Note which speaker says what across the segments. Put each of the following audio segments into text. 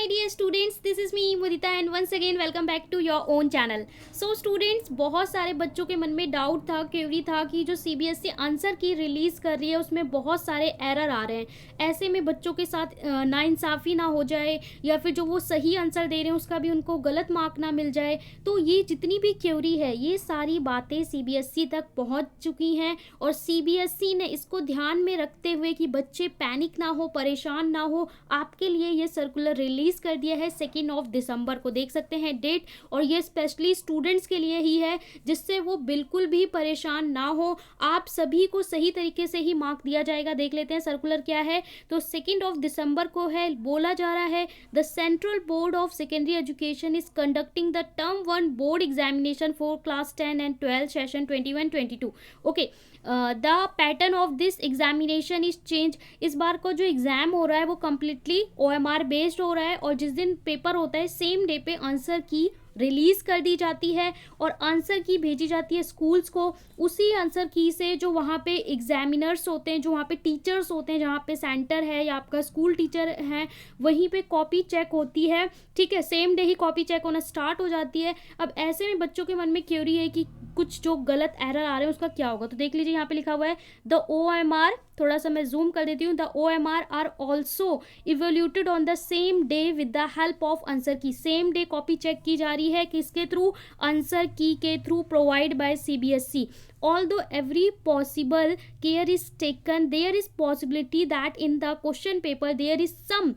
Speaker 1: dear students, this is me Mudita and once again welcome back to your own channel. So students, बहुत सारे बच्चों के मन में डाउट था, क्वेरी था कि जो CBSE आंसर की रिलीज़ कर रही है उसमें बहुत सारे एरर आ रहे हैं. ऐसे में बच्चों के साथ नाइंसाफ़ी ना हो जाए या फिर जो वो सही आंसर दे रहे हैं उसका भी उनको गलत मार्क ना मिल जाए. तो ये जितनी भी क्वेरी है ये सारी बातें CBSE तक पहुँच चुकी हैं और CBSE ने इसको ध्यान में रखते हुए कि बच्चे पैनिक ना हो, परेशान ना हो, आपके लिए ये सर्कुलर रिलीज़ कर दिया है 2 दिसंबर को. देख सकते हैं डेट, और ये स्पेशली स्टूडेंट्स के लिए ही है जिससे वो बिल्कुल भी परेशान ना हो. आप सभी को सही तरीके से ही मार्क दिया जाएगा. देख लेते हैं सर्कुलर क्या है. तो 2 दिसंबर को है, बोला जा रहा है the central board of secondary education is conducting the term 1 board examination for class 10 and 12 session 21-22. Okay, the pattern of this examination is change. इस बार को जो एग्ज़ाम हो रहा है वो कम्प्लीटली OMR बेस्ड हो रहा है और जिस दिन पेपर होता है सेम डे पे आंसर की रिलीज़ कर दी जाती है और आंसर की भेजी जाती है स्कूल्स को. उसी आंसर की से जो वहाँ पे एग्जामिनर्स होते हैं, जो वहाँ पे टीचर्स होते हैं, जहाँ पे सेंटर है या आपका स्कूल टीचर है, वहीं पे कॉपी चेक होती है. ठीक है, सेम डे ही कॉपी चेक होना स्टार्ट हो जाती है. अब ऐसे में बच्चों के मन में क्वेरी है कि कुछ जो गलत एरर आ रहे हैं उसका क्या होगा. तो देख लीजिए यहाँ पे लिखा हुआ है द OMR, थोड़ा सा मैं जूम कर देती हूँ. The OMR are also evaluated on the same day with the help of answer key. Same day copy check की जा रही है किसके थ्रू? आंसर की के through provide by CBSE. Although every possible care is taken, there is possibility that in the question paper there is some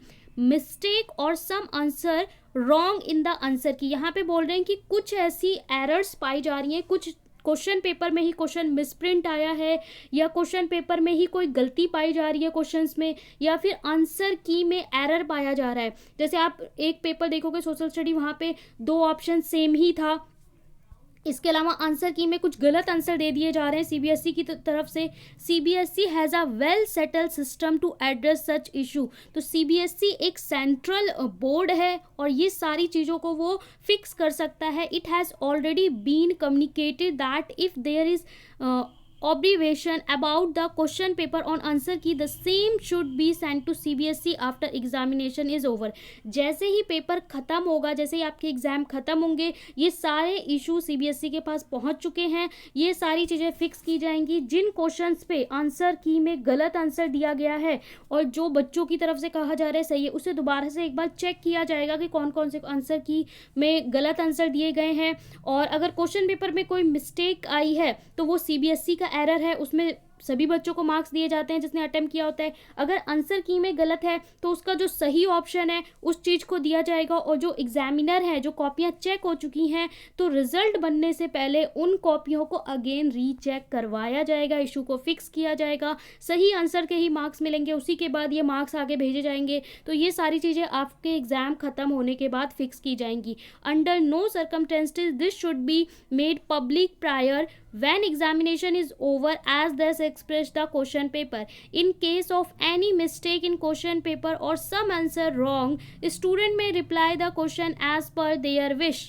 Speaker 1: mistake or some answer wrong in the answer की. यहाँ पे बोल रहे हैं कि कुछ ऐसी एरर्स पाई जा रही हैं, कुछ क्वेश्चन पेपर में ही क्वेश्चन मिसप्रिंट आया है या क्वेश्चन पेपर में ही कोई गलती पाई जा रही है क्वेश्चंस में, या फिर आंसर की में एरर पाया जा रहा है. जैसे आप एक पेपर देखोगे सोशल स्टडी, वहाँ पे 2 ऑप्शन सेम ही था. इसके अलावा आंसर की में कुछ गलत आंसर दे दिए जा रहे हैं CBSE की तरफ से. CBSE has a well settled system to address such issue. तो CBSE एक सेंट्रल बोर्ड है और ये सारी चीज़ों को वो फिक्स कर सकता है. It has already been communicated that if there is observation about the question paper on answer key, the same should be sent to CBSE after examination is over. जैसे ही पेपर ख़त्म होगा, जैसे ही आपके एग्ज़ाम ख़त्म होंगे, ये सारे इशू CBSE के पास पहुंच चुके हैं. ये सारी चीज़ें फिक्स की जाएंगी. जिन क्वेश्चंस पे आंसर की में गलत आंसर दिया गया है और जो बच्चों की तरफ से कहा जा रहा है सही है, उसे दोबारा से एक बार चेक किया जाएगा कि कौन कौन से आंसर की में गलत आंसर दिए गए हैं. और अगर क्वेश्चन पेपर में कोई मिस्टेक आई है तो वो CBSE का एरर है, उसमें सभी बच्चों को मार्क्स दिए जाते हैं जिसने अटेम्प्ट किया होता है. अगर आंसर की में गलत है तो उसका जो सही ऑप्शन है उस चीज़ को दिया जाएगा. और जो एग्जामिनर है, जो कॉपियां चेक हो चुकी हैं, तो रिजल्ट बनने से पहले उन कॉपियों को अगेन रीचेक करवाया जाएगा, इशू को फिक्स किया जाएगा. सही आंसर के ही मार्क्स मिलेंगे, उसी के बाद ये मार्क्स आगे भेजे जाएंगे. तो ये सारी चीज़ें आपके एग्ज़ाम ख़त्म होने के बाद फिक्स की जाएंगी. Under no circumstances this should be made public prior when examination is over as thus expressed the question paper. In case of any mistake in question paper or some answer wrong, student may reply the question as per their wish.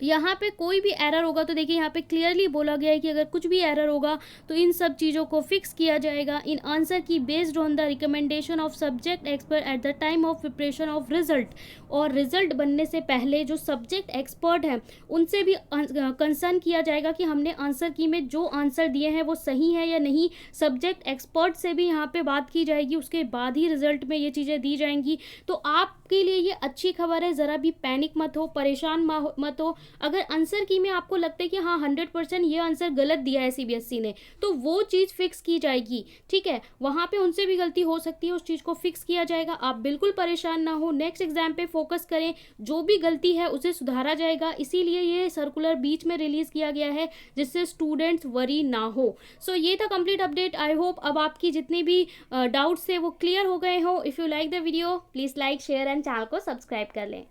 Speaker 1: यहाँ पे कोई भी error होगा तो देखिए यहाँ पे clearly बोला गया है कि अगर कुछ भी एरर होगा तो इन सब चीज़ों को फिक्स किया जाएगा. इन आंसर की based on the recommendation of subject expert at the time of preparation of result. और रिजल्ट बनने से पहले जो सब्जेक्ट एक्सपर्ट हैं उनसे भी कंसर्न किया जाएगा कि हमने आंसर की में जो आंसर दिए हैं वो सही है या नहीं. सब्जेक्ट एक्सपर्ट से भी यहाँ पे बात की जाएगी, उसके बाद ही रिजल्ट में ये चीज़ें दी जाएंगी. तो आपके लिए ये अच्छी खबर है, ज़रा भी पैनिक मत हो, परेशान मत हो. अगर आंसर की में आपको लगता है कि हाँ 100% ये आंसर गलत दिया है CBSE ने, तो वो चीज़ फिक्स की जाएगी. ठीक है, वहाँ पे उनसे भी गलती हो सकती है, उस चीज़ को फिक्स किया जाएगा. आप बिल्कुल परेशान ना हो, नेक्स्ट एग्जाम पे फोकस करें, जो भी गलती है उसे सुधारा जाएगा. इसीलिए ये सर्कुलर बीच में रिलीज़ किया गया है जिससे स्टूडेंट्स वरी ना हो. सो ये था कंप्लीट अपडेट. आई होप अब आपकी जितने भी डाउट्स थे वो क्लियर हो गए हो. If you like the video please like, share and channel को सब्सक्राइब कर लें.